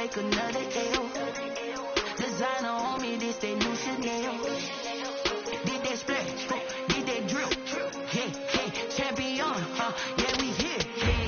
take another L. Designer on me, this that new Chanel. Did that splash, did that drip. Yeah, champion, yeah, we here.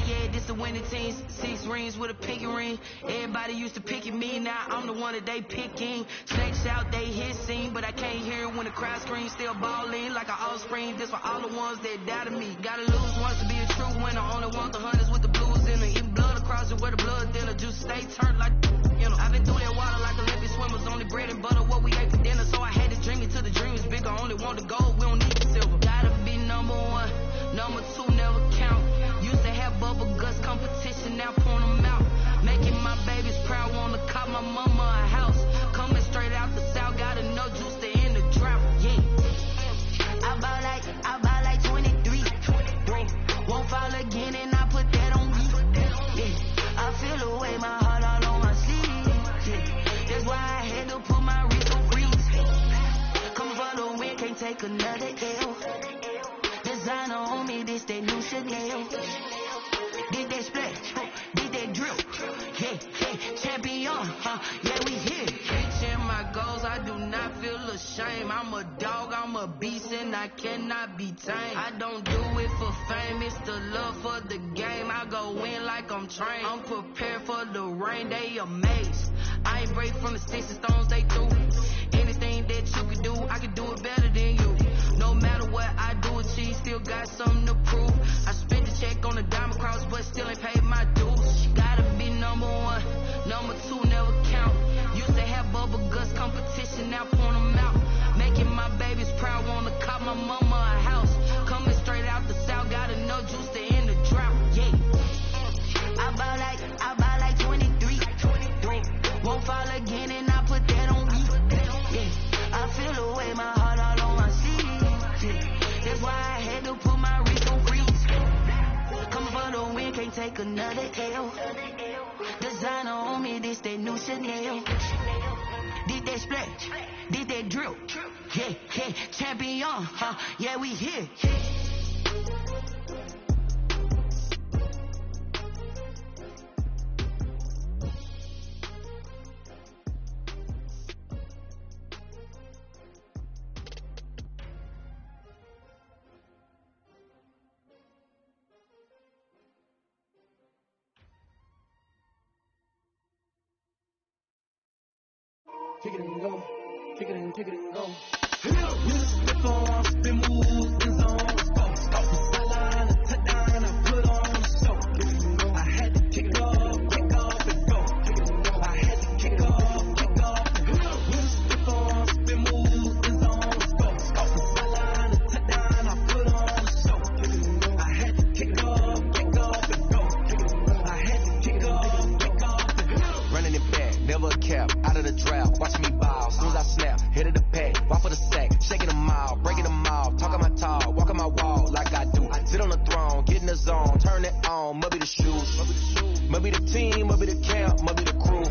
Yeah, this the winning teams. 6 rings with a pinky ring. Everybody used to pick at me, now I'm the one that they picking. Snakes out, they hit scene, but I can't hear it when the crowd screams. Still balling like an offspring. This for all the ones that doubted me. Gotta lose once to be a true winner. Only want the hunters with the blues in it. Eating blood across it where the blood dinner. Juice stay turned like, you know. I've been through that water like Olympic swimmers. Only bread and butter, what we ate for dinner. So I had to drink it till the dream was bigger. Only want the gold, we don't need the silver. Gotta be number 1, number 2 never count. Used to have bubble guts competition, now point them out. Making my babies proud, wanna cop my mama a house. Coming straight out the south, gotta know juice to end the drought. Yeah, I buy like 23. Won't fall again, and I put that on me. Yeah, I feel away, my heart all on my sleeve. Yeah, that's why I had to put my wrist on freeze. Come for the win, can't take another L. Designer on me, this that new Chanel. Did that splash, did that drip. Yeah, champion, yeah, we here. Reaching my goals, I do not feel ashamed. I'm a dog, I'm a beast, and I cannot be tamed. I don't do it for fame, it's the love for the game. I go in like I'm trained. I'm prepared for the rain, they amazed. I ain't break from the sticks and stones they threw. Anything that you could do, I could do it better than you. No matter what I do, achieve, still got something to prove. I spent the check on the diamond cross, but still ain't paid my dues. Gotta be number 1, number 2 never count. Used to have bubble guts competition, now point them out. Making my babies proud, wanna cop my mama a house. Coming straight out the south, gotta know juice to end the drought. Yeah, I buy like 23. Won't fall again, and I put that on me. Yeah, I feel away, my heart all on my sleeve. Yeah, that's why I had to put my wrist on freeze. Coming for the win, can't take another L. Designer on me, this that new Chanel. Did that splash, did that drip. Yeah, champion, yeah, we here. Kick it and go, kick it and go. Slip on, spin move, in zone, let's go. Off the sideline, a touchdown, I put on the show. I had to kick off and go. I had to kick off and go. Slip on, spin move, in zone, let's go. Off the sideline, a touchdown, I put on the show. I had to kick off and go. I had to kick off and go. Running it back, never cap, out of the drought. Watch me ball, soon as I snap, head of the pack, walk for the sack, shaking them out, breaking them off, talking my talk, walking my wall like I do. Sit on the throne, get in the zone, turn it on, must be the shoes, must be the team, must be the camp, must be the crew.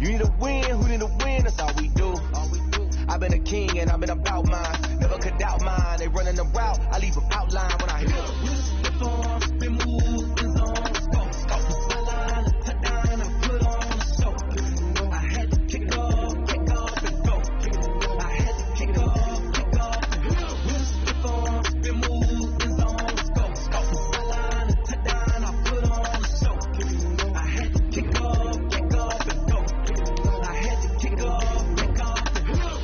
You need a win, who need a win, that's all we do. I've been a king and I've been about mine, never could doubt mine. They running the route, I leave them outline when I hit them. Slip on, spin move, in zone, let's go. Off the sideline, a touchdown, I put on the show. I had to kick off and go. I had to kick off and go. Slip on, spin move, in zone, let's go. Off the sideline, a touchdown, I put on the show. I had to kick off and go. I had to kick off and go.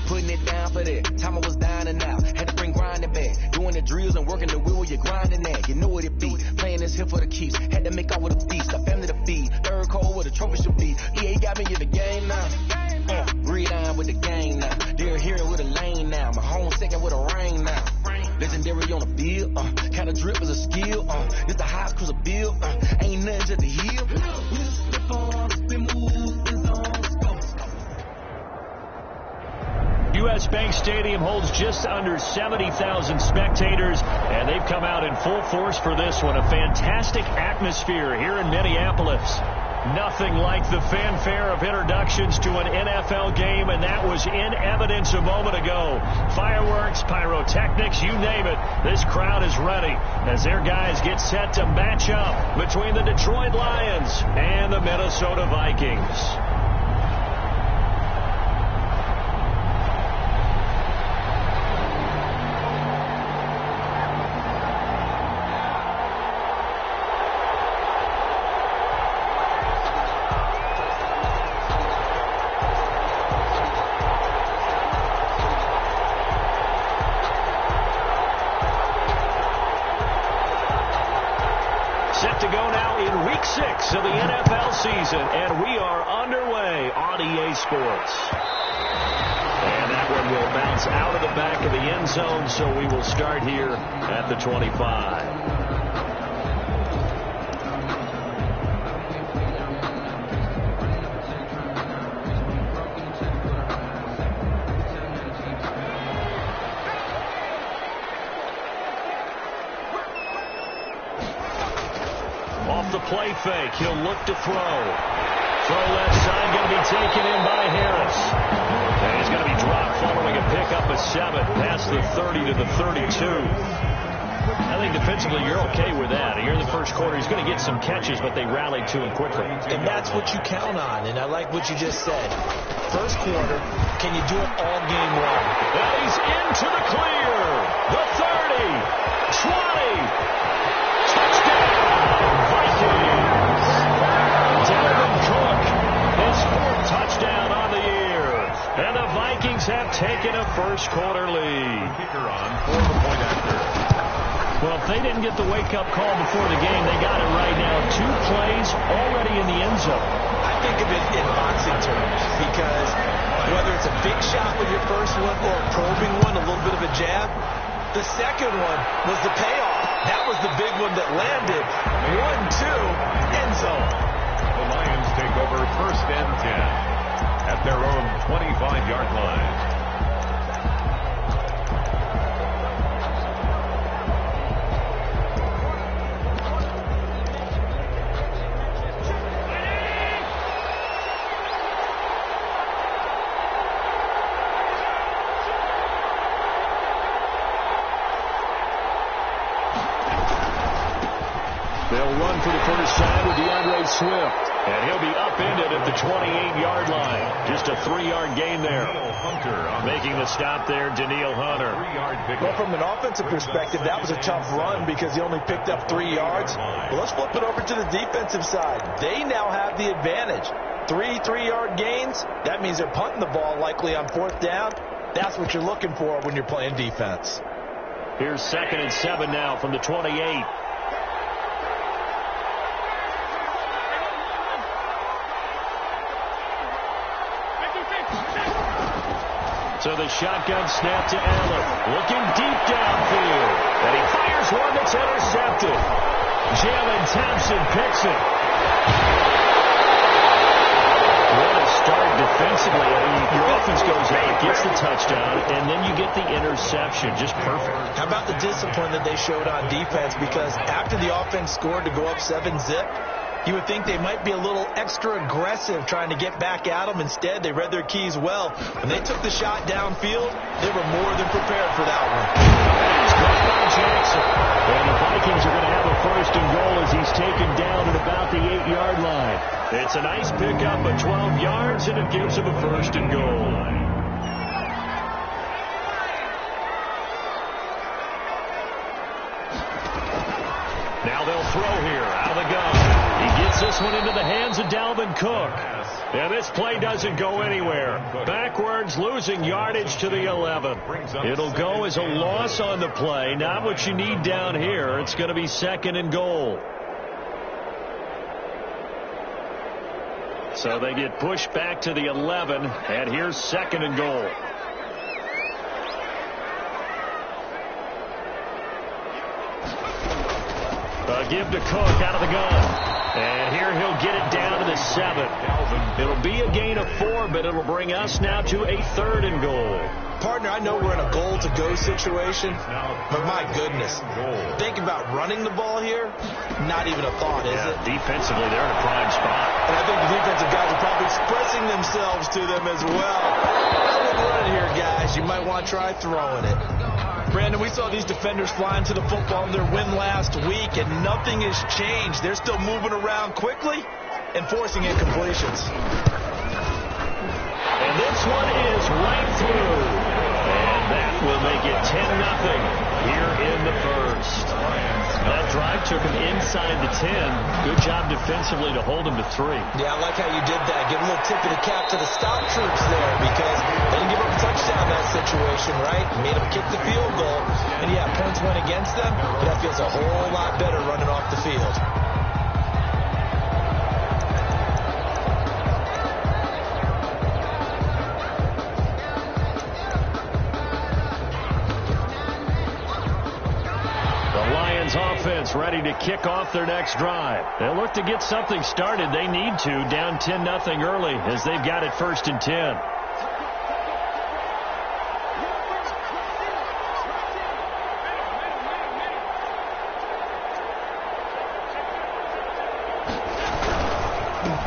Putting it down for that, time I was down and out, had to bring grinding back, doing the drills and working the wheel where you're grinding at, you know what it be, playing this here for the keeps, had to make out with a feast, a family to feed, third cold where the trophy should be, EA got me in the game now, breathe on with the game now, they're here with a lane now, my home second with a rain now, legendary on the field, kinda drip is a skill, it's the highest cruiser bill, ain't nothing just a heel. Slip on, spin move, in zone, let's go. U.S. Bank Stadium holds just under 70,000 spectators, and they've come out in full force for this one. A fantastic atmosphere here in Minneapolis. Nothing like the fanfare of introductions to an NFL game, and that was in evidence a moment ago. Fireworks, pyrotechnics, you name it. This crowd is ready as their guys get set to match up between the Detroit Lions and the Minnesota Vikings. go now in Week 6 of the NFL season, and we are underway on EA Sports. And that one will bounce out of the back of the end zone, so we will start here at the 25. Off the play fake, he'll look to throw. Throw left side, going to be taken in by Harris. And he's going to be dropped following a pickup of 7 past the 30 to the 32. I think defensively you're okay with that. Here in the first quarter, he's going to get some catches, but they rallied to him quickly. And that's what you count on, and I like what you just said. First quarter, can you do it all game long? And he's into the clear. The 30, 20. Touchdown on the year. And the Vikings have taken a first quarter lead. Kicker on for the point after. Well, if they didn't get the wake-up call before the game, they got it right now. 2 plays already in the end zone. I think of it in boxing terms because whether it's a big shot with your first one or a probing one, a little bit of a jab, the second one was the payoff. That was the big one that landed. 1-2, end zone. The Lions take over first and 10 at their own 25-yard line. They'll run for the first time with DeAndre Swift. And he'll be upended at the 28-yard line. Just a 3-yard gain there. Making the stop there, Danielle Hunter. Well, from an offensive perspective, that was a tough run because he only picked up 3 yards. Well, let's flip it over to the defensive side. They now have the advantage. 3-3-yard gains. That means they're punting the ball likely on 4th down. That's what you're looking for when you're playing defense. Here's 2nd and 7 now from the 28. So the shotgun snap to Allen. Looking deep downfield. And he fires one that's intercepted. Jalen Thompson picks it. What a start defensively. I mean, your offense goes out, gets the touchdown, and then you get the interception. Just perfect. How about the discipline that they showed on defense? Because after the offense scored to go up 7-zip, you would think they might be a little extra aggressive trying to get back at them. Instead, they read their keys well. When they took the shot downfield, they were more than prepared for that one. It's caught by Jackson. And the Vikings are going to have a first and goal as he's taken down at about the 8-yard line. It's a nice pickup of 12 yards, and it gives him a first and goal. Now they'll throw here out of the gun. He gets this one into the hands of Dalvin Cook. And this play doesn't go anywhere. Backwards, losing yardage to the 11. It'll go as a loss on the play. Not what you need down here. It's going to be 2nd and goal. So they get pushed back to the 11. And here's 2nd and goal. Give to Cook out of the gun. And here he'll get it down to the 7. It'll be a gain of 4, but it'll bring us now to a 3rd and goal. Partner, I know we're in a goal-to-go situation, but my goodness, think about running the ball here, not even a thought, is it? Defensively, they're in a prime spot. And I think the defensive guys are probably expressing themselves to them as well. I wouldn't run it here, guys. You might want to try throwing it. Brandon, we saw these defenders flying to the football in their win last week, and nothing has changed. They're still moving around quickly and forcing incompletions. And this one is right through. And that will make it 10-0 here in the first. That drive took him inside the 10. Good job defensively to hold him to 3. Yeah, I like how you did that. Give a little tip of the cap to the stop troops there because they didn't give up a touchdown in that situation, right? Made them kick the field goal. And, yeah, points went against them, but that feels a whole lot better running off the field. Lions offense ready to kick off their next drive. They'll look to get something started. They need to, down 10-0 early as they've got it 1st and 10.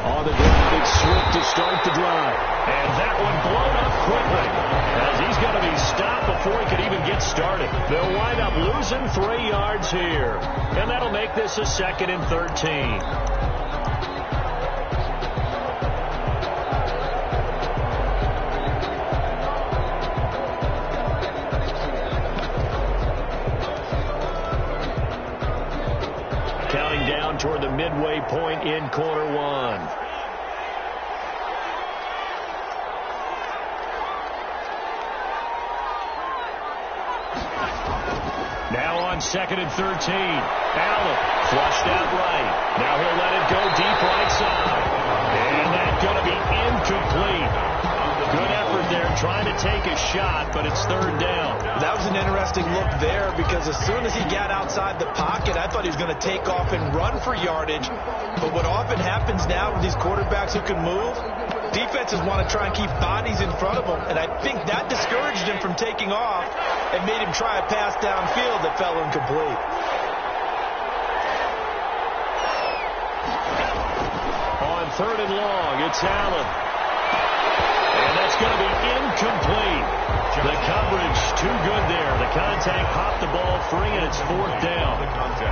On the ground, it's Swift to start the drive. And that one blown up quickly as he's going to be stopped before he could even get started. They'll wind up losing 3 yards here. And that'll make this a 2nd and 13. Counting down toward the midway point in quarter one. Now on 2nd and 13. Allen flushed out right. Now he'll let it go deep right side. And that's going to be incomplete. Good effort there trying to take a shot, but it's 3rd down. That was an interesting look there because as soon as he got outside the pocket, I thought he was going to take off and run for yardage. But what often happens now with these quarterbacks who can move, defenses want to try and keep bodies in front of them, and I think that discouraged him from taking off and made him try a pass downfield that fell incomplete. On 3rd and long, it's Allen. And that's going to be incomplete. The coverage too good there. The contact popped the ball free, and it's 4th down.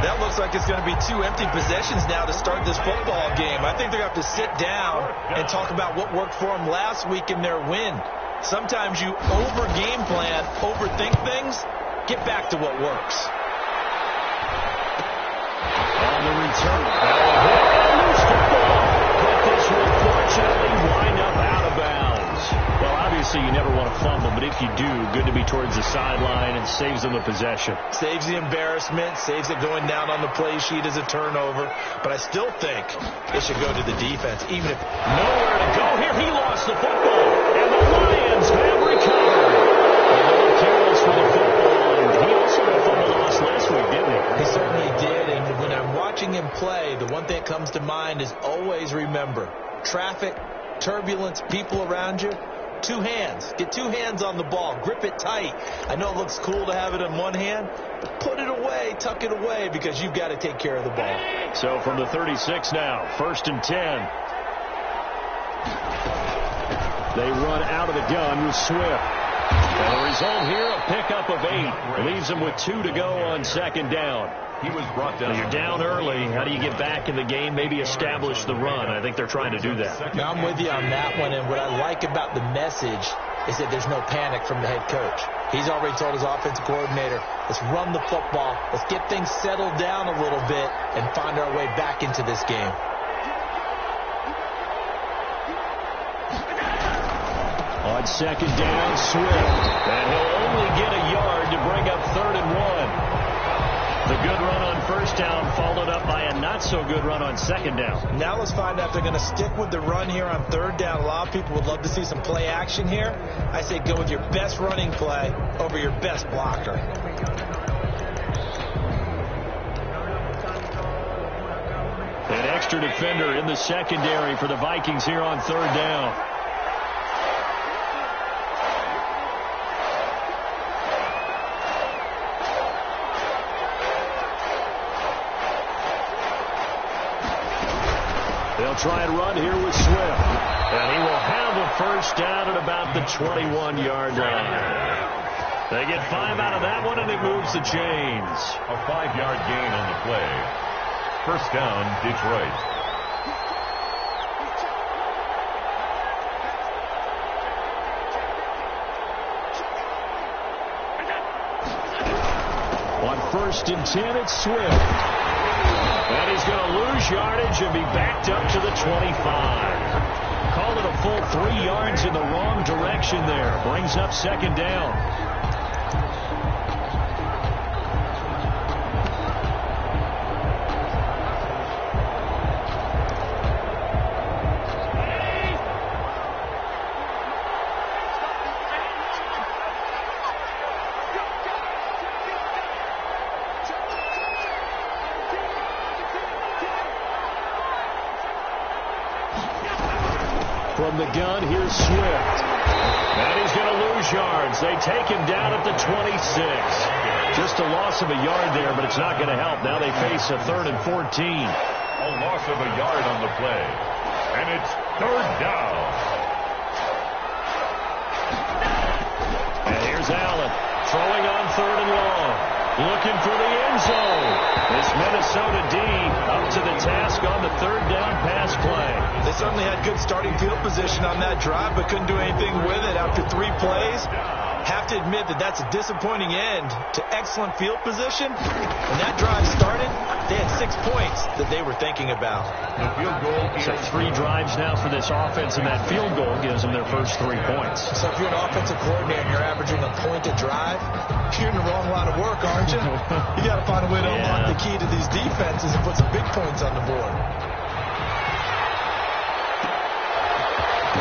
That looks like it's going to be 2 empty possessions now to start this football game. I think they're going to have to sit down and talk about what worked for them last week in their win. Sometimes you over-game plan, overthink things, get back to what works. On the return, loose football. But this will fortunately wind up out of bounds. Well, obviously you never want to fumble, but if you do, good to be towards the sideline and saves them the possession. Saves the embarrassment, saves it going down on the play sheet as a turnover. But I still think it should go to the defense, even if nowhere to go here. He lost the football, and the Lions have recovered. A little careless for the football, and he also had a fumble loss last week, didn't he? He certainly did, and when I'm watching him play, the one thing that comes to mind is always remember, traffic, turbulence, people around you, 2 hands. Get 2 hands on the ball. Grip it tight. I know it looks cool to have it in one hand, but put it away, tuck it away, because you've got to take care of the ball. So from the 36 now, 1st and 10. They run out of the gun with Swift. And the result here, a pickup of 8. Leaves them with 2 to go on 2nd down. He was brought down. You're down early. How do you get back in the game? Maybe establish the run. I think they're trying to do that. Now, I'm with you on that one, and what I like about the message is that there's no panic from the head coach. He's already told his offensive coordinator, let's run the football, let's get things settled down a little bit and find our way back into this game. On 2nd down, Swift. And he'll only get a yard to bring up 3rd and 1. The good run on 1st down followed up by a not-so-good run on 2nd down. Now let's find out if they're going to stick with the run here on 3rd down. A lot of people would love to see some play action here. I say go with your best running play over your best blocker. An extra defender in the secondary for the Vikings here on 3rd down. They'll try and run here with Swift. And he will have a 1st down at about the 21-yard line. They get 5 out of that one, and it moves the chains. A 5-yard gain on the play. 1st down, Detroit. On 1st and 10, it's Swift. And he's going to lose yardage and be backed up to the 25. Called it a full 3 yards in the wrong direction there. Brings up 2nd down. From the gun, here's Swift. And he's going to lose yards. They take him down at the 26. Just a loss of a yard there, but it's not going to help. Now they face a 3rd and 14. A loss of a yard on the play. And it's 3rd down. And here's Allen throwing on 3rd and long. Looking for the end zone. This Minnesota D up to the task on the 3rd down pass play. They certainly had good starting field position on that drive, but couldn't do anything with it after 3 plays. Have to admit that that's a disappointing end to excellent field position. When that drive started, they had 6 points that they were thinking about. The field goal So 3 drives now for this offense, and that field goal gives them their first 3 points. So if you're an offensive coordinator and you're averaging a point a drive, you're in the wrong line of work, aren't you? You got to find a way to unlock the key to these defenses and put some big points on the board.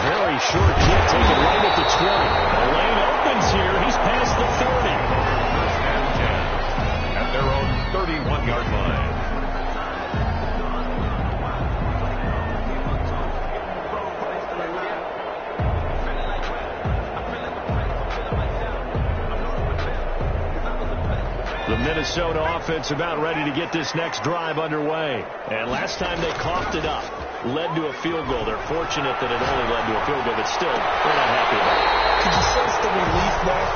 Very short kick taken right at the 20. The lane opens here. He's past the 30. and 10 at their own 31-yard line. The Minnesota offense about ready to get this next drive underway. And last time they coughed it up, led to a field goal. They're fortunate that it only led to a field goal, but still, they're not happy about it. Could you sense the relief there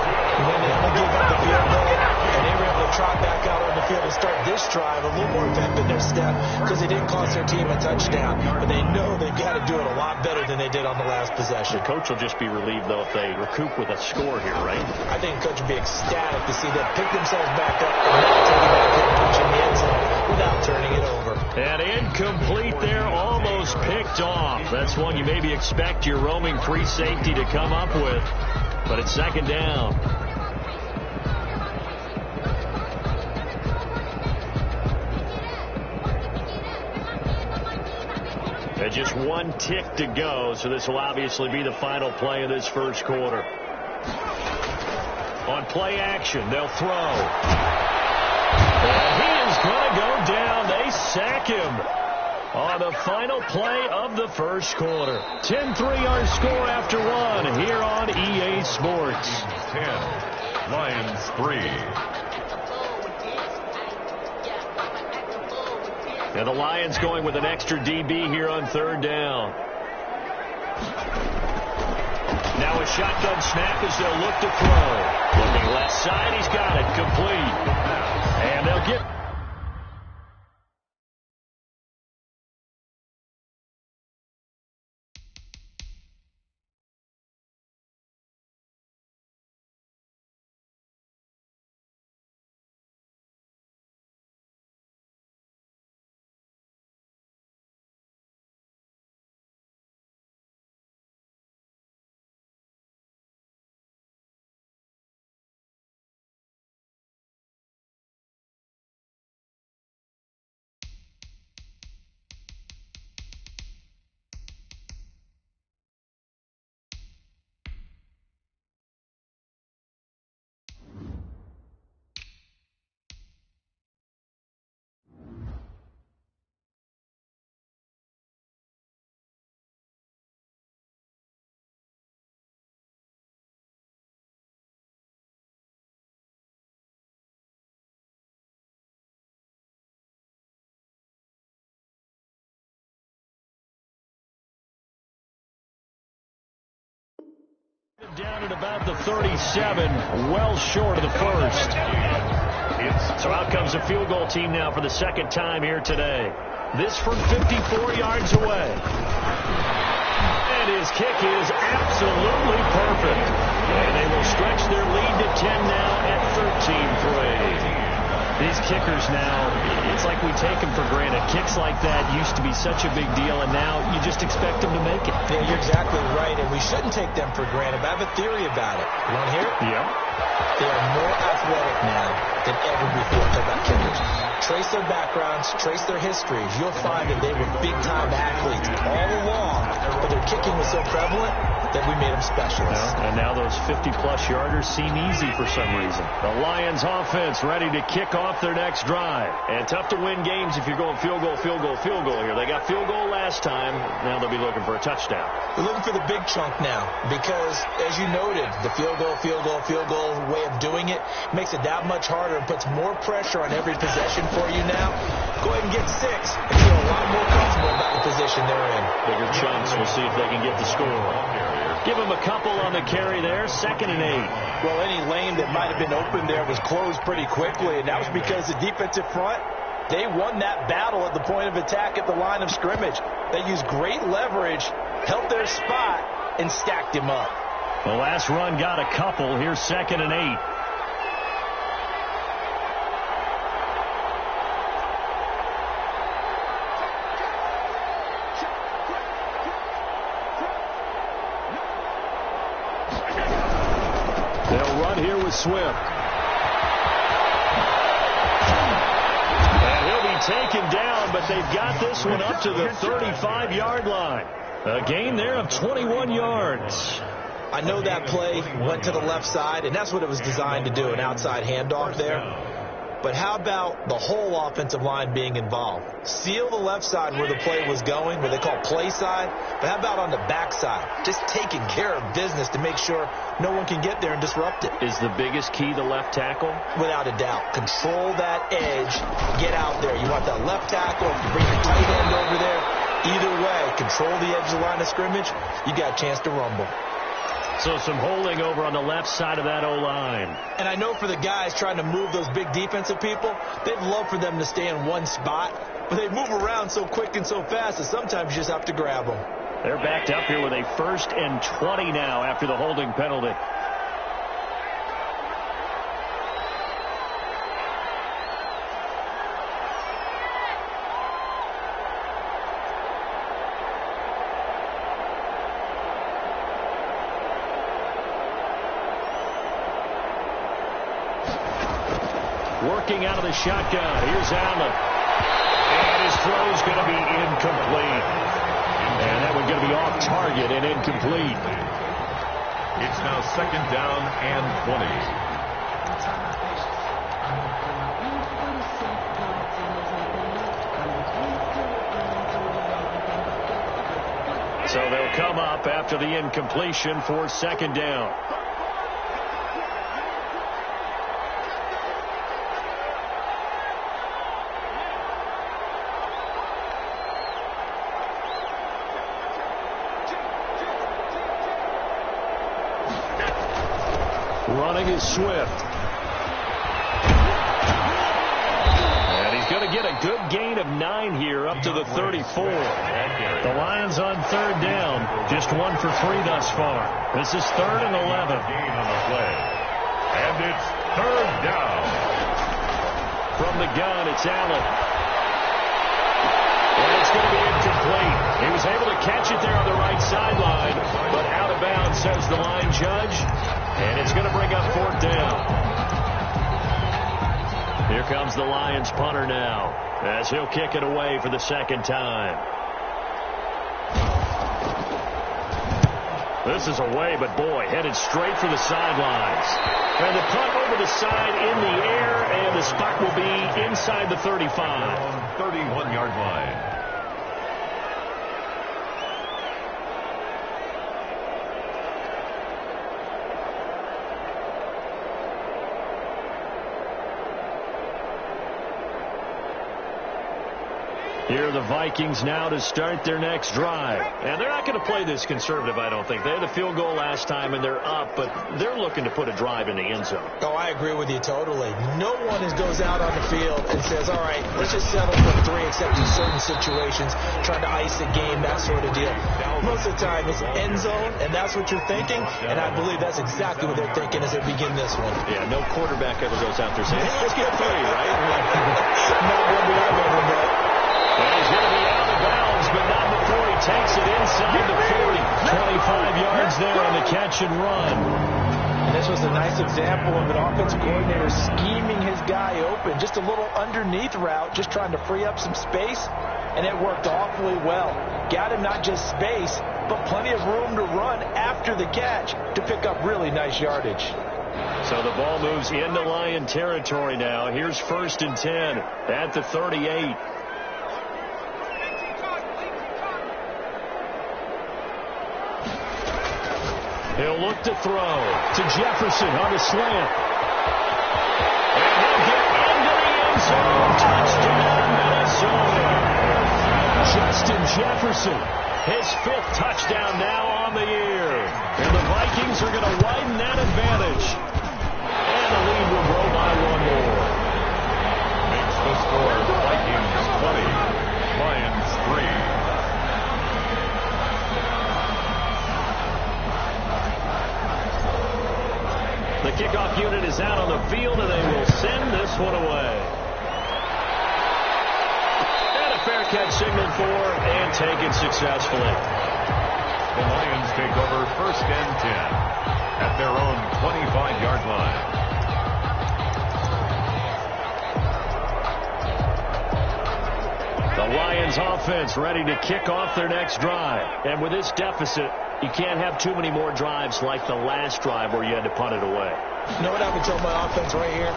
when they only gave up the field goal and they were able to trot back out on the field and start this drive a little more vent in their step because they didn't cost their team a touchdown, but they know they've got to do it a lot better than they did on the last possession. The coach will just be relieved, though, if they recoup with a score here, right? I think the coach would be ecstatic to see them pick themselves back up and now take it back and punch in the end zone without turning it over. And incomplete there, almost picked off. That's one you maybe expect your roaming free safety to come up with, but it's 2nd down. And just 1 tick to go, so this will obviously be the final play of this first quarter. On play action, they'll throw. And he is going to go down. They sack him on the final play of the first quarter. 10-3 our score after 1 here on EA Sports. 10, Lions 3. And the Lions going with an extra DB here on 3rd down. Now a shotgun snap as they'll look to throw. Looking left side, he's got it, complete. And they'll get... Down at about the 37, well short of the first. So out comes the field goal team now for the 2nd time here today. This from 54 yards away. And his kick is absolutely perfect. And they will stretch their lead to 10 now at 13-3. These kickers now, it's like we take them for granted. Kicks like that used to be such a big deal, and now you just expect them to make it. Yeah, you're exactly right, and we shouldn't take them for granted. But I have a theory about it. You want to hear it? Yeah. They are more athletic now than ever before about kickers. Trace their backgrounds, trace their histories. You'll find that they were big-time athletes all along, but their kicking was so prevalent, that we made them specialists. And now those 50-plus yarders seem easy for some reason. The Lions offense ready to kick off their next drive. And tough to win games if you're going field goal here. They got field goal last time. Now they'll be looking for a touchdown. We're looking for the big chunk now because, as you noted, the field goal way of doing it makes it that much harder and puts more pressure on every possession for you now. Go ahead and get 6 and feel a lot more comfortable about the position they're in. Bigger chunks. We'll see if they can get the score. Give them a couple on the carry there. 2nd and 8. Well, any lane that might have been open there was closed pretty quickly, and that was because the defensive front, they won that battle at the point of attack at the line of scrimmage. They used great leverage, held their spot, and stacked him up. The last run got a couple. Here's 2nd and 8. They'll run here with Swift. And he'll be taken down, but they've got this one up to the 35-yard line. A gain there of 21 yards. I know that play went to the left side, and that's what it was designed to do, an outside handoff there. But how about the whole offensive line being involved? Seal the left side where the play was going, what they call play side. But how about on the back side? Just taking care of business to make sure no one can get there and disrupt it. Is the biggest key the left tackle? Without a doubt. Control that edge. Get out there. You want that left tackle. If you bring your tight end over there, either way, control the edge of the line of scrimmage, you got a chance to rumble. So some holding over on the left side of that O-line. And I know for the guys trying to move those big defensive people, they'd love for them to stay in one spot, but they move around so quick and so fast that sometimes you just have to grab them. They're backed up here with a 1st and 20 now after the holding penalty. Working out of the shotgun. Here's Allen. And his throw's going to be incomplete. And that one's going to be off target and incomplete. It's now 2nd down and 20. So they'll come up after the incompletion for 2nd down. Running is Swift. And he's going to get a good gain of 9 here up to the 34. The Lions on 3rd down. Just 1 for 3 thus far. This is 3rd and 11. Gain on the play. And it's 3rd down. From the gun, it's Allen. And it's going to be incomplete. He was able to catch it there on the right sideline, but out of bounds, says the line judge. And it's going to bring up 4th down. Here comes the Lions punter now, as he'll kick it away for the 2nd time. This is away, but boy, headed straight for the sidelines. And the punt over the side in the air, and the spot will be inside the 35. 31-yard line. Here are the Vikings now to start their next drive. And they're not going to play this conservative, I don't think. They had the field goal last time, and they're up, but they're looking to put a drive in the end zone. Oh, I agree with you totally. No one goes out on the field and says, all right, let's just settle for 3, except in certain situations, trying to ice the game, that sort of deal. Most of the time, it's end zone, and that's what you're thinking, and I believe that's exactly what they're thinking as they begin this one. Yeah, no quarterback ever goes out there saying, hey, let's get 3, right? Not one that I've ever met. And he's going to be out of bounds, but not before he takes it inside the 40. 25 yards there on the catch and run. And this was a nice example of an offensive coordinator scheming his guy open. Just a little underneath route, just trying to free up some space, and it worked awfully well. Got him not just space, but plenty of room to run after the catch to pick up really nice yardage. So the ball moves into Lion territory now. Here's 1st and 10 at the 38. He'll look to throw to Jefferson on the slant. And he'll get into the end zone. Touchdown, Minnesota. Justin Jefferson, his 5th touchdown now on the year. And the Vikings are going to widen that advantage. And the lead will grow by 1 more. Makes the score Vikings 20, Lions 3. The kickoff unit is out on the field, and they will send this one away. And a fair catch signaled for and taken successfully. The Lions take over 1st and 10 at their own 25-yard line. The Lions offense ready to kick off their next drive. And with this deficit, you can't have too many more drives like the last drive where you had to punt it away. You know what I would tell my offense right here?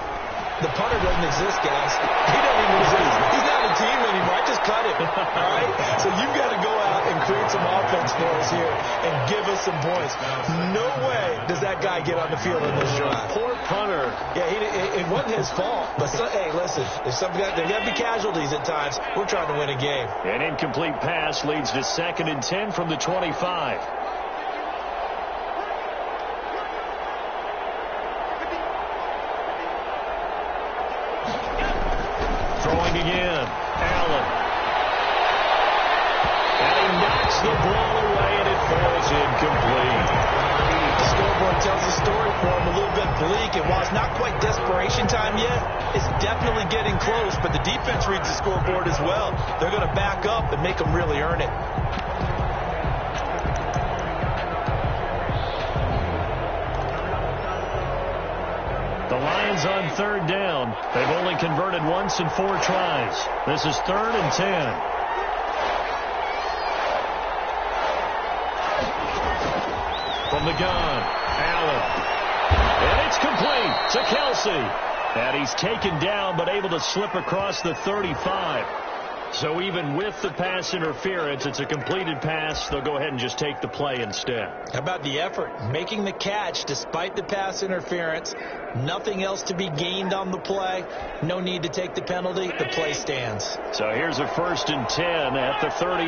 The punter doesn't exist, guys. He doesn't even exist. He's not a team anymore. I just cut him. All right? So you've got to go out and create some offense for us here and give us some points. No way does that guy get on the field in this drive. Poor punter. Yeah, it wasn't his fault. But, hey, listen, there's got to be casualties at times. We're trying to win a game. An incomplete pass leads to 2nd and 10 from the 25. Throwing again, Allen. And he knocks the ball away, and it falls incomplete. The scoreboard tells the story for him, a little bit bleak. And while it's not quite desperation time yet, it's definitely getting close. But the defense reads the scoreboard as well. They're going to back up and make them really earn it. The Lions on 3rd down. They've only converted once in 4 tries. This is 3rd and 10. From the gun, Allen. And it's complete to Kelsey. And he's taken down but able to slip across the 35. So even with the pass interference, it's a completed pass. They'll go ahead and just take the play instead. How about the effort? Making the catch despite the pass interference. Nothing else to be gained on the play. No need to take the penalty. The play stands. So here's a 1st and 10 at the 38.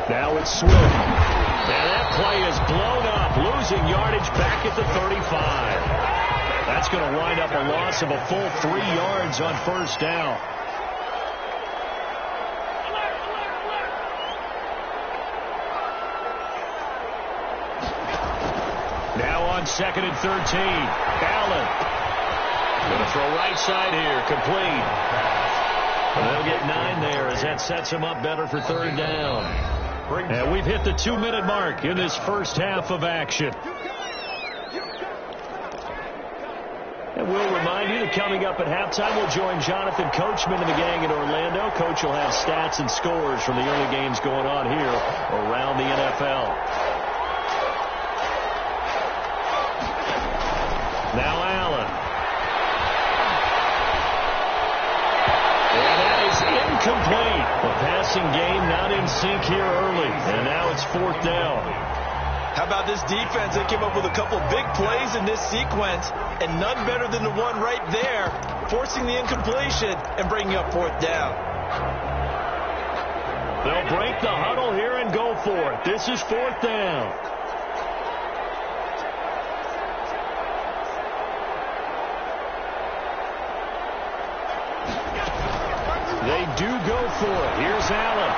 Now it's Swift. And that play is blown up, losing yardage back at the 35. That's going to wind up a loss of a full 3 yards on 1st down. Now on 2nd and 13. Allen. Going to throw right side here. Complete. And they'll get 9 there as that sets them up better for 3rd down. And we've hit the 2-minute mark in this first half of action. And we'll remind you that coming up at halftime, we'll join Jonathan Coachman and the gang in Orlando. Coach will have stats and scores from the early games going on here around the NFL. Now Allen. And that is incomplete. The passing game not in sync here early. And now it's 4th down. How about this defense? They came up with a couple big plays in this sequence, and none better than the one right there, forcing the incompletion and bringing up 4th down. They'll break the huddle here and go for it. This is 4th down. They do go for it. Here's Allen.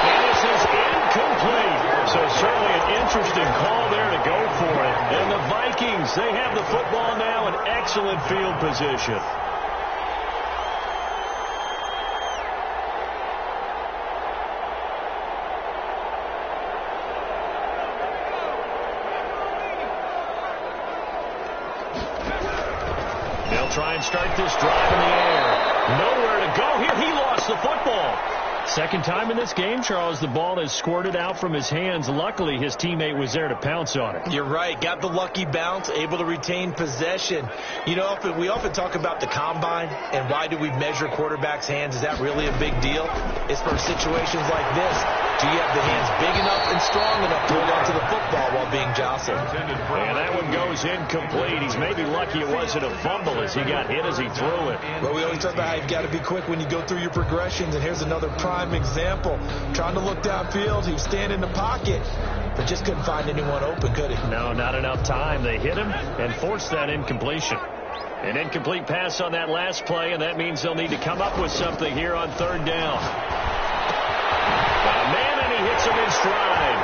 And this is incomplete. So certainly an interesting call there to go for it. And the Vikings, they have the football now in excellent field position. They'll try and start this drive in the air. Nowhere to go here. He lost the football. Second time in this game, Charles, the ball has squirted out from his hands. Luckily, his teammate was there to pounce on it. You're right. Got the lucky bounce, able to retain possession. You know, we often talk about the combine and why do we measure quarterbacks' hands. Is that really a big deal? It's for situations like this. Do you have the hands big enough and strong enough to hold on to the football while being jostled? And that one goes incomplete. He's maybe lucky it wasn't a fumble as he got hit as he threw it. Well, we always talk about how you've got to be quick when you go through your progressions, and here's another prime example. Trying to look downfield, he was standing in the pocket, but just couldn't find anyone open, could he? No, not enough time. They hit him and forced that incompletion. An incomplete pass on that last play, and that means they'll need to come up with something here on third down. Man, and he hits him in stride.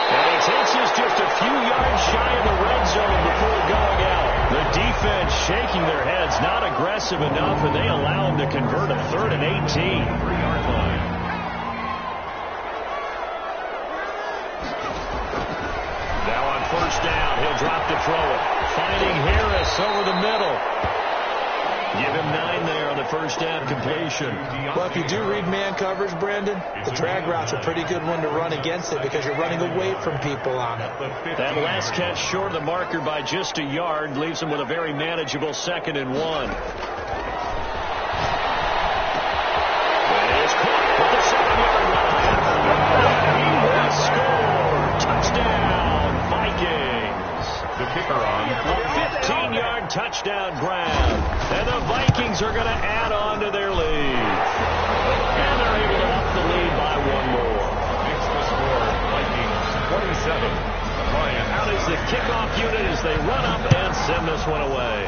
And he takes us just a few yards shy of the red zone before going out. The defense shaking their heads, not aggressive enough, and they allow him to convert a 3rd and 18. 3-yard line. Now on first down, he'll drop to throw it. Finding Harris over the middle. Give him 9 there on the first down completion. Well, if you do read man coverage, Brandon, the drag route's a pretty good one to run against it because you're running away from people on it. That last catch short of the marker by just a yard leaves him with a very manageable 2nd and 1. And it is caught with the 7-yard line. He will score. Touchdown, Vikings. The kicker on. A 15-yard touchdown grab. And the Vikings are going to add on to their lead. And they're able to up the lead by 1 more. Makes the score Vikings 27. Lions. Out is the kickoff unit as they run up and send this one away.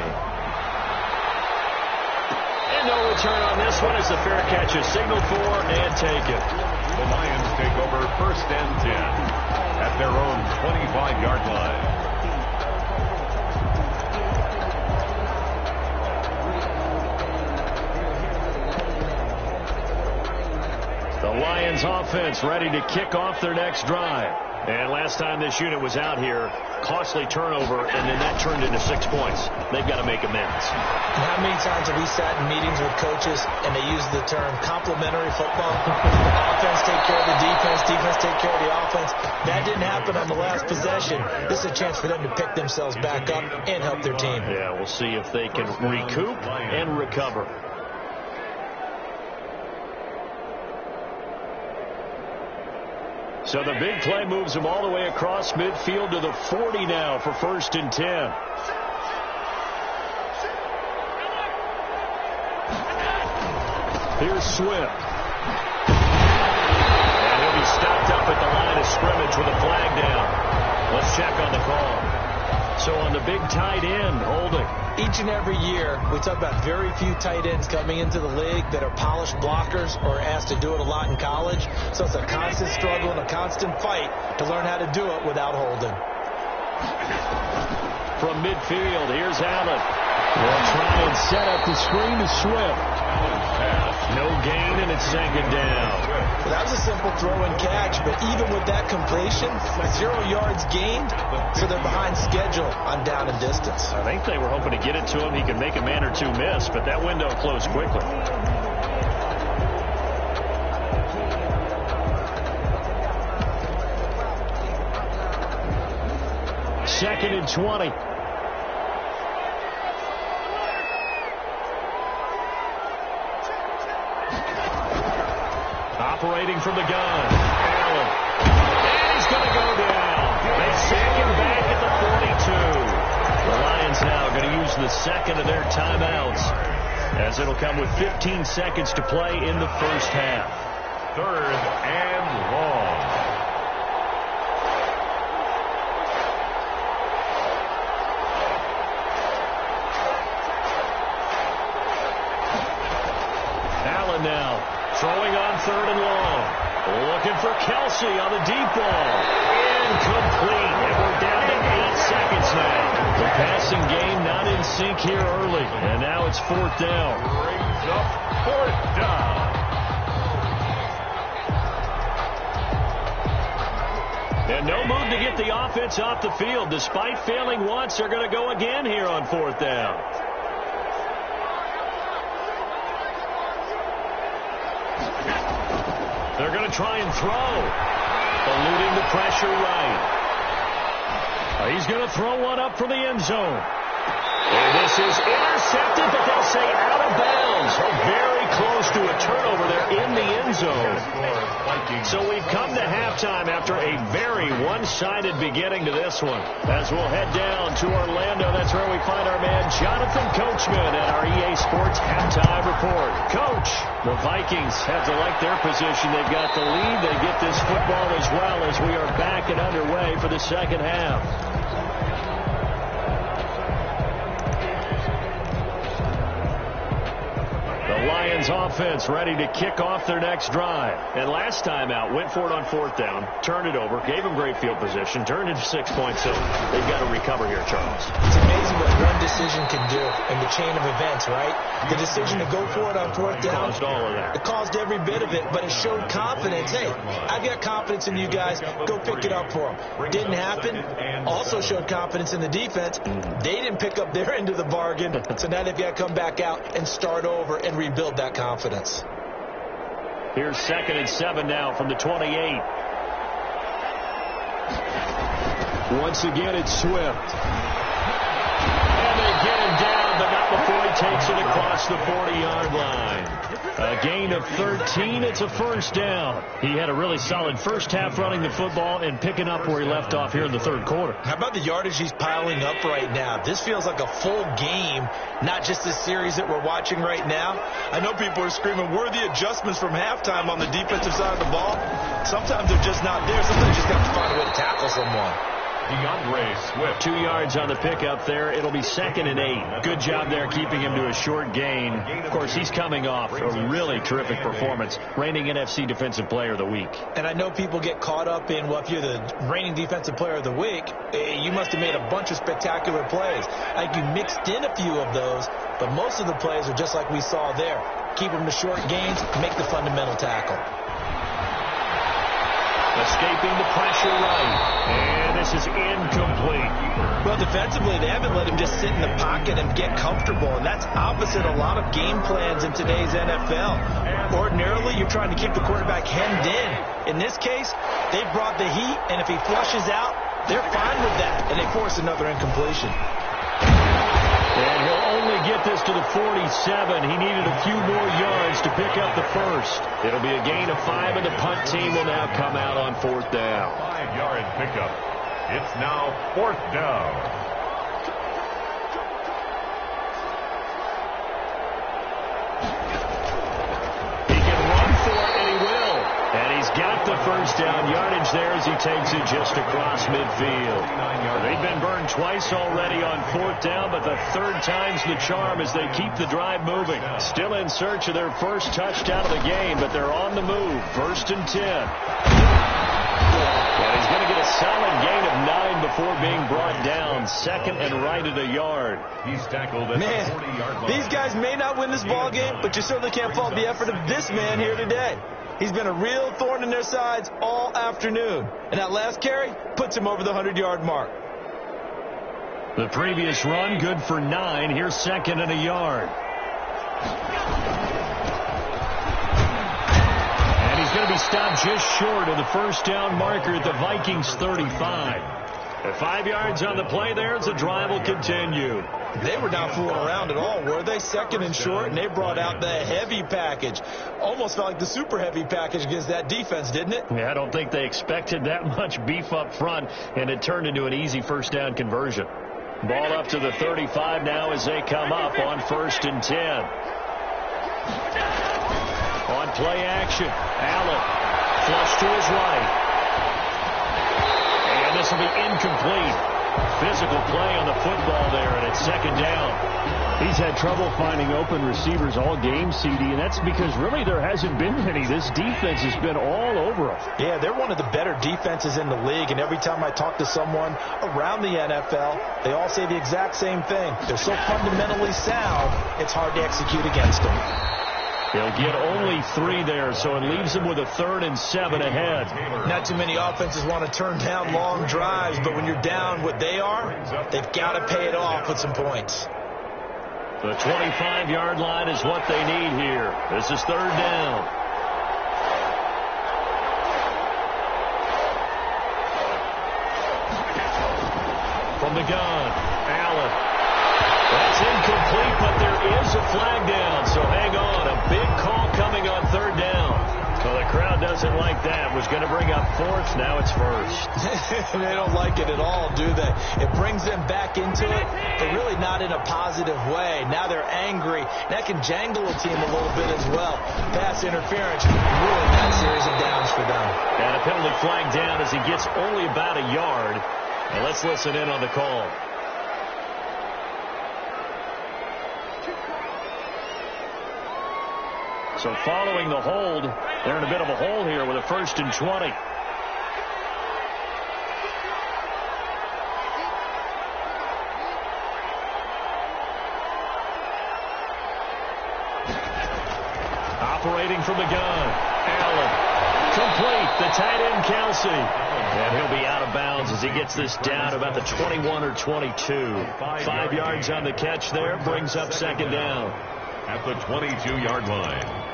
And no return on this one as the fair catch is signaled for and taken. The Lions take over 1st and 10 at their own 25-yard line. The Lions offense ready to kick off their next drive. And last time this unit was out here, costly turnover, and then that turned into 6 points. They've got to make amends. And how many times have we sat in meetings with coaches and they use the term complementary football? Offense take care of the defense, defense take care of the offense. That didn't happen on the last possession. This is a chance for them to pick themselves back up and help their team. Yeah, we'll see if they can recoup and recover. So the big play moves them all the way across midfield to the 40 now for 1st and 10. Here's Swift. And he'll be stopped up at the line of scrimmage with a flag down. Let's check on the call. So on the big tight end, holding. Each and every year, we talk about very few tight ends coming into the league that are polished blockers or asked to do it a lot in college. So it's a constant struggle and a constant fight to learn how to do it without holding. From midfield, here's Allen. They'll try and set up the screen to Swift. No gain, and it's 2nd down. Well, that was a simple throw and catch, but even with that completion, 0 yards gained, so they're behind schedule on down and distance. I think they were hoping to get it to him. He could make a man or two miss, but that window closed quickly. Second and 20. Operating from the gun. Allen. And he's going to go down. They sack him back at the 42. The Lions now going to use the 2nd of their timeouts as it'll come with 15 seconds to play in the first half. 3rd and long. Allen now. Throwing on 3rd and long. Looking for Kelsey on the deep ball. Incomplete. And we're down to 8 seconds now. The passing game not in sync here early. And now it's 4th down. Brings up 4th down. And no move to get the offense off the field. Despite failing once, they're going to go again here on 4th down. They're going to try and throw. Eluding the pressure right. He's going to throw one up for the end zone. And this is intercepted, but they'll say out of bounds. Very close to a turnover there in the end zone. So we've come to halftime after a very one-sided beginning to this one. As we'll head down to Orlando, that's where we find our man Jonathan Coachman at our EA Sports Halftime Report. Coach, the Vikings have to like their position. They've got the lead. They get this football as well as we are back and underway for the second half. The Lions offense ready to kick off their next drive. And last time out, went for it on 4th down, turned it over, gave them great field position, turned into 6 points. So they've got to recover here, Charles. It's amazing what one decision can do in the chain of events, right? The decision to go for it on 4th down. Caused all of that. It caused every bit of it, but it showed confidence. Hey, I've got confidence in you guys. Go pick it up for them. Didn't happen. Also showed confidence in the defense. They didn't pick up their end of the bargain. So now they've got to come back out and start over and rebuild that confidence. Here's 2nd and 7 now from the 28. Once again, it's Swift. And they get him down, but not before he takes it across the 40-yard line. A gain of 13. It's a 1st down. He had a really solid first half running the football and picking up where he left off here in the 3rd quarter. How about the yardage he's piling up right now? This feels like a full game, not just the series that we're watching right now. I know people are screaming, where are the adjustments from halftime on the defensive side of the ball? Sometimes they're just not there. Sometimes you just have to find a way to tackle someone. DeAndre Swift. 2 yards on the pickup there. It'll be 2nd and 8. Good job there keeping him to a short gain. Of course, he's coming off a really terrific performance, reigning NFC Defensive Player of the Week. And I know people get caught up in, well, if you're the reigning Defensive Player of the Week, you must have made a bunch of spectacular plays. Like you mixed in a few of those, but most of the plays are just like we saw there. Keep them to short gains, make the fundamental tackle. Escaping the pressure right. And this is incomplete. Well, defensively, they haven't let him just sit in the pocket and get comfortable, and that's opposite a lot of game plans in today's NFL. Ordinarily, you're trying to keep the quarterback hemmed in. In this case, they brought the heat, and if he flushes out, they're fine with that, and they force another incompletion. And he'll only get this to the 47. He needed a few more yards to pick up the first. It'll be a gain of 5, and the punt team will now come out on 4th down. 5-yard pickup. It's now 4th down. He can run for it, and he will. And he's got the 1st down yardage there as he takes it just across midfield. They've been burned twice already on 4th down, but the 3rd time's the charm as they keep the drive moving. Still in search of their first touchdown of the game, but they're on the move. 1st and 10. And he's going to get a solid gain of 9 before being brought down. 2nd and right at a yard. He's tackled at the 40-yard line. These guys may not win this ball game, but you certainly can't fault the effort of this man here today. He's been a real thorn in their sides all afternoon. And that last carry puts him over the 100-yard mark. The previous run, good for 9. Here's 2nd and a yard. And he's going to be stopped just short of the 1st down marker at the Vikings 35. At 5 yards on the play there as the drive will continue. They were not fooling around at all, were they? 2nd and short, and they brought out the heavy package. Almost felt like the super heavy package against that defense, didn't it? Yeah, I don't think they expected that much beef up front, and it turned into an easy 1st down conversion. Ball up to the 35 now as they come up on 1st and 10. On play action, Allen flush to his right. And this will be incomplete. Physical play on the football there, and it's 2nd down. He's had trouble finding open receivers all game, CD, and that's because really there hasn't been any. This defense has been all over him. Yeah, they're one of the better defenses in the league, and every time I talk to someone around the NFL, they all say the exact same thing. They're so fundamentally sound, it's hard to execute against them. He'll get only 3 there, so it leaves him with a 3rd and 7 ahead. Not too many offenses want to turn down long drives, but when you're down what they are, they've got to pay it off with some points. The 25-yard line is what they need here. This is 3rd down. From the gun, Allen. That's incomplete, but there is a flag down, so hang on. A big call coming on 3rd down. Well, the crowd doesn't like that. Was going to bring up 4th. Now it's 1st. They don't like it at all, do they? It brings them back into it, but really not in a positive way. Now they're angry. That can jangle a team a little bit as well. Pass interference, really bad series of downs for them. And a penalty flag down as he gets only about a yard. And let's listen in on the call. So following the hold, they're in a bit of a hole here with a 1st and 20. Operating from the gun, Allen. Complete, the tight end, Kelsey. And he'll be out of bounds as he gets this down about the 21 or 22. 5 yards on the catch there, brings up 2nd down. At the 22-yard line.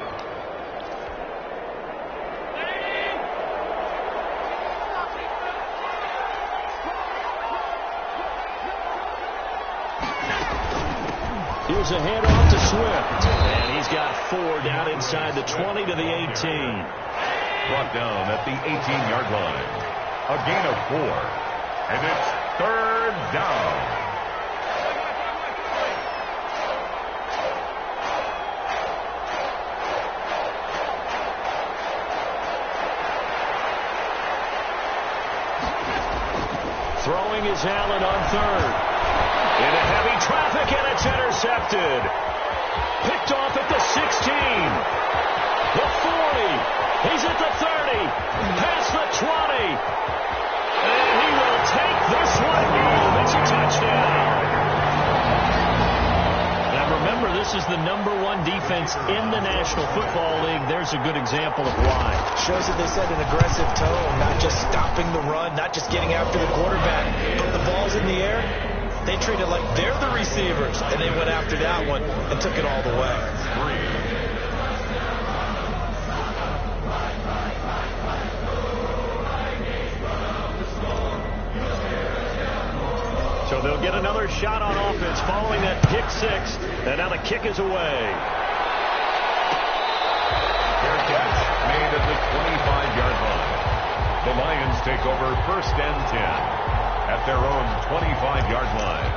Here's a handoff to Swift. And he's got 4 down inside the 20 to the 18. Brought down at the 18-yard line. A gain of 4. And it's 3rd down. Throwing is Allen on 3rd. Into heavy traffic, and it's intercepted. Picked off at the 16. The 40. He's at the 30. Past the 20. And he will take this one home. It's a touchdown. Now remember, this is the #1 defense in the National Football League. There's a good example of why. Shows that they set an aggressive tone, not just stopping the run, not just getting after the quarterback, but the ball's in the air. They treat it like they're the receivers, and they went after that one and took it all the way. So they'll get another shot on offense following that pick 6, and now the kick is away. Fair catch made at the 25-yard line. The Lions take over 1st and 10. At their own 25-yard line.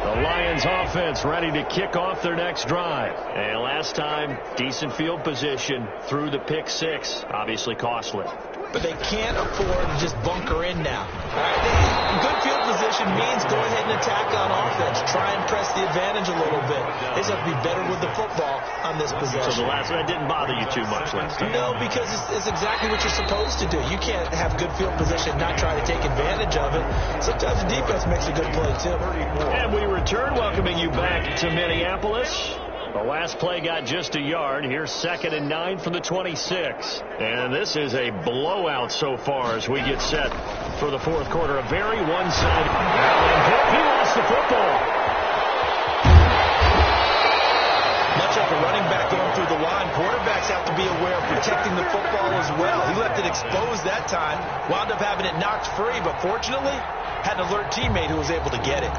The Lions offense ready to kick off their next drive. And last time, decent field position through the pick 6. Obviously costly. But they can't afford to just bunker in now. Right? Good field position means go ahead and attack on offense. Try and press the advantage a little bit. They just have to be better with the football on this possession. So the last one didn't bother you too much last time? No, because it's exactly what you're supposed to do. You can't have good field position, not try to take advantage of it. Sometimes the defense makes a good play, too. And we return, welcoming you back to Minneapolis. The last play got just a yard. Here's 2nd and 9 from the 26. And this is a blowout so far as we get set for the 4th quarter. A very one-sided. He lost the football. Much like a running back going through the line, quarterbacks have to be aware of protecting the football as well. He left it exposed that time, wound up having it knocked free, but fortunately had an alert teammate who was able to get it.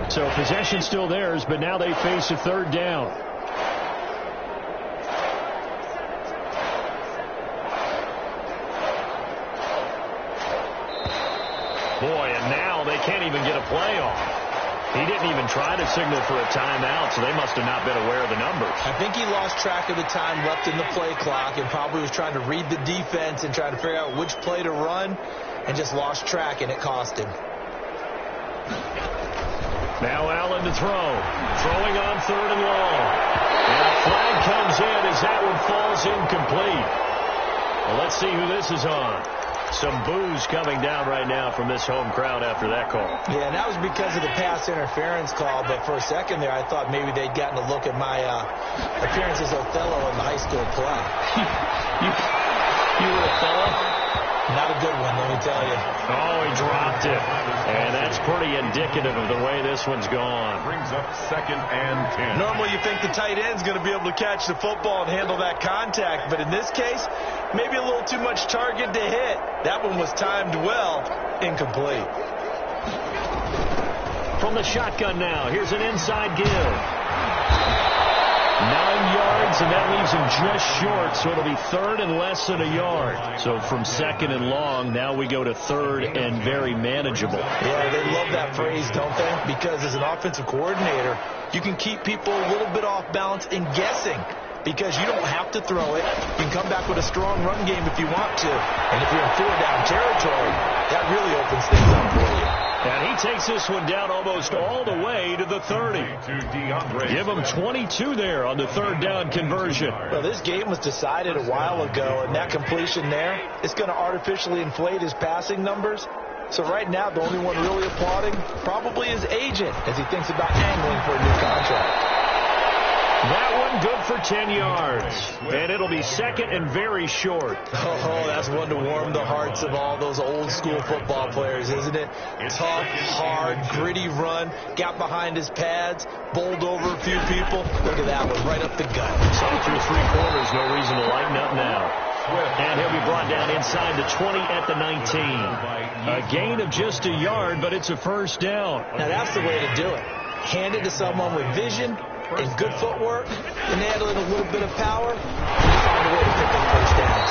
So possession still theirs, but now they face a 3rd down. Boy, and now they can't even get a play off. He didn't even try to signal for a timeout, so they must have not been aware of the numbers. I think he lost track of the time left in the play clock and probably was trying to read the defense and trying to figure out which play to run and just lost track, and it cost him. Now Allen to throw. Throwing on 3rd and long. And a flag comes in as that one falls incomplete. Well, let's see who this is on. Some boos coming down right now from this home crowd after that call. Yeah, and that was because of the pass interference call. But for a second there, I thought maybe they'd gotten a look at my appearance as Othello in the high school play. You were Othello? Not a good one, let me tell you. Oh, he dropped it. And that's pretty indicative of the way this one's gone. Brings up 2nd and 10. Normally you think the tight end's going to be able to catch the football and handle that contact, but in this case, maybe a little too much target to hit. That one was timed well, incomplete. From the shotgun now, here's an inside give. 9 yards, and that leaves him just short, so it'll be 3rd and less than a yard. So from 2nd and long, now we go to 3rd and very manageable. Yeah, they love that phrase, don't they? Because as an offensive coordinator, you can keep people a little bit off balance and guessing. Because you don't have to throw it. You can come back with a strong run game if you want to. And if you're in 4-down territory, that really opens things up for you. And he takes this one down almost all the way to the 30. Give him 22 there on the 3rd down conversion. Well, this game was decided a while ago, and that completion there is going to artificially inflate his passing numbers. So right now, the only one really applauding probably his agent as he thinks about angling for a new contract. That one good for 10 yards. And it'll be 2nd and very short. Oh, that's one to warm the hearts of all those old school football players, isn't it? Tough, hard, gritty run. Got behind his pads. Bowled over a few people. Look at that one, right up the gut. So through 3 quarters, no reason to lighten up now. And he'll be brought down inside the 20 at the 19. A gain of just a yard, but it's a 1st down. Now that's the way to do it. Hand it to someone with vision and good footwork, and add in a little bit of power, and you find a way to pick up 1st downs.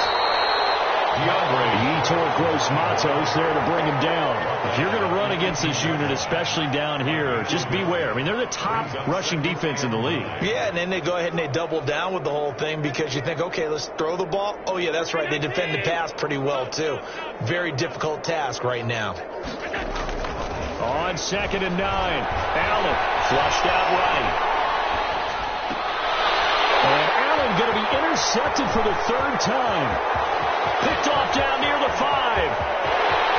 Yetur Gross Matos there to bring him down. If you're going to run against this unit, especially down here, just beware. I mean, they're the top rushing defense in the league. Yeah, and then they go ahead and they double down with the whole thing because you think, okay, let's throw the ball. Oh, yeah, that's right. They defend the pass pretty well, too. Very difficult task right now. On 2nd and 9, Allen flushed out right. And Allen going to be intercepted for the 3rd time. Picked off down near the 5.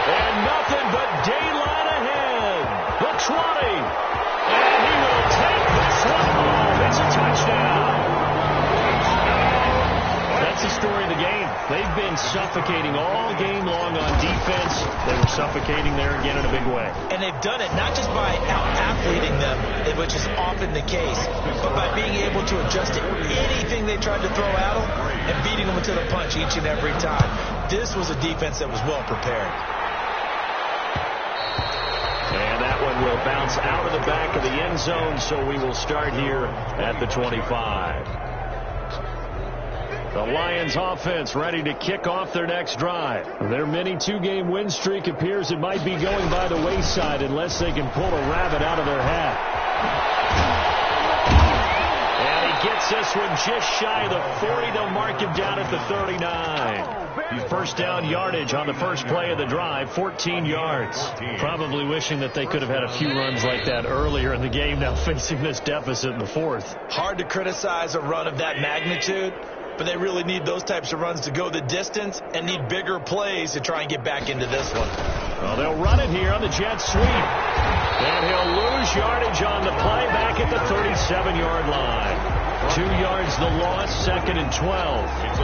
And nothing but daylight ahead. The 20. And he will take this one home. It's a touchdown. That's the story of the game. They've been suffocating all game long on defense. They were suffocating there again in a big way. And they've done it not just by out-athleting them, which is often the case, but by being able to adjust to anything they tried to throw at them and beating them to the punch each and every time. This was a defense that was well prepared. And that one will bounce out of the back of the end zone, so we will start here at the 25. The Lions offense ready to kick off their next drive. Their mini 2-game win streak appears it might be going by the wayside unless they can pull a rabbit out of their hat. And he gets this one just shy of the 40. They'll mark him down at the 39. First down yardage on the first play of the drive, 14 yards. Probably wishing that they could have had a few runs like that earlier in the game, now facing this deficit in the 4th. Hard to criticize a run of that magnitude, but they really need those types of runs to go the distance and need bigger plays to try and get back into this one. Well, they'll run it here on the jet sweep. And he'll lose yardage on the play back at the 37-yard line. 2 yards the loss, 2nd and 12.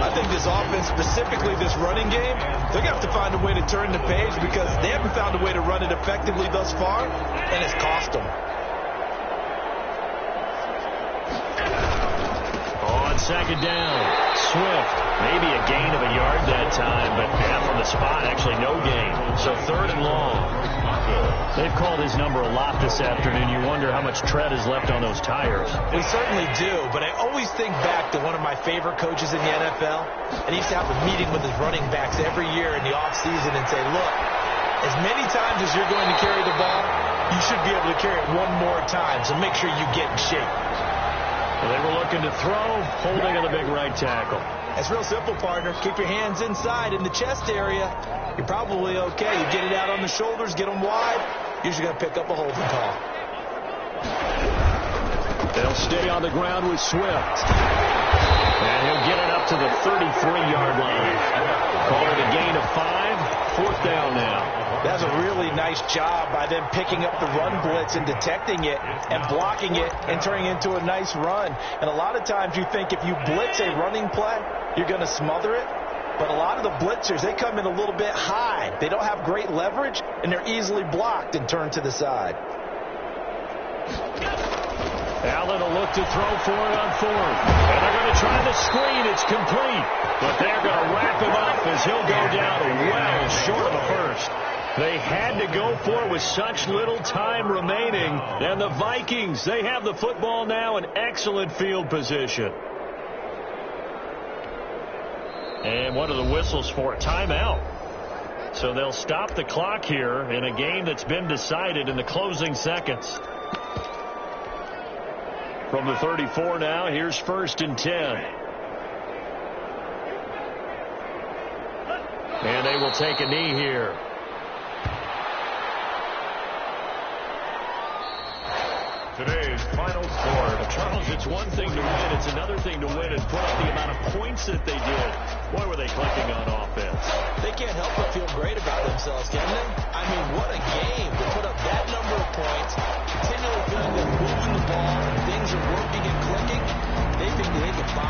I think this offense, specifically this running game, they're going to have to find a way to turn the page because they haven't found a way to run it effectively thus far, and it's cost them. On 2nd down, Swift. Maybe a gain of a yard that time, but from the spot, actually no gain. So 3rd and long. They've called his number a lot this afternoon. You wonder how much tread is left on those tires. We certainly do, but I always think back to one of my favorite coaches in the NFL. And he used to have a meeting with his running backs every year in the offseason and say, look, as many times as you're going to carry the ball, you should be able to carry it one more time, so make sure you get in shape. Well, they were looking to throw, holding on the big right tackle. It's real simple, partner. Keep your hands inside in the chest area. You're probably okay. You get it out on the shoulders, get them wide. Usually going to pick up a holding call. They'll stay on the ground with Swift. And he'll get it up to the 33-yard line. Call it a gain of 5. 4th down now. That's a really nice job by them picking up the run blitz and detecting it and blocking it and turning it into a nice run. And a lot of times you think if you blitz a running play, you're going to smother it. But a lot of the blitzers, they come in a little bit high. They don't have great leverage, and they're easily blocked and turned to the side. Allen will look to throw for it on 4th. And they're going to try the screen. It's complete. But they're going to wrap him up as he'll go down well short of a first. They had to go for it with such little time remaining. And the Vikings, they have the football now in excellent field position. And what are the whistles for? Timeout. So they'll stop the clock here in a game that's been decided in the closing seconds. From the 34 now, here's 1st and 10. And they will take a knee here. Today's final score. Charles, it's one thing to win. It's another thing to win and put up the amount of points that they did. Boy, were they clicking on offense. They can't help but feel great about themselves, can they? I mean, what a game to put up that number of points, continually feeling they're moving the ball, things are working and clicking. They think they can follow.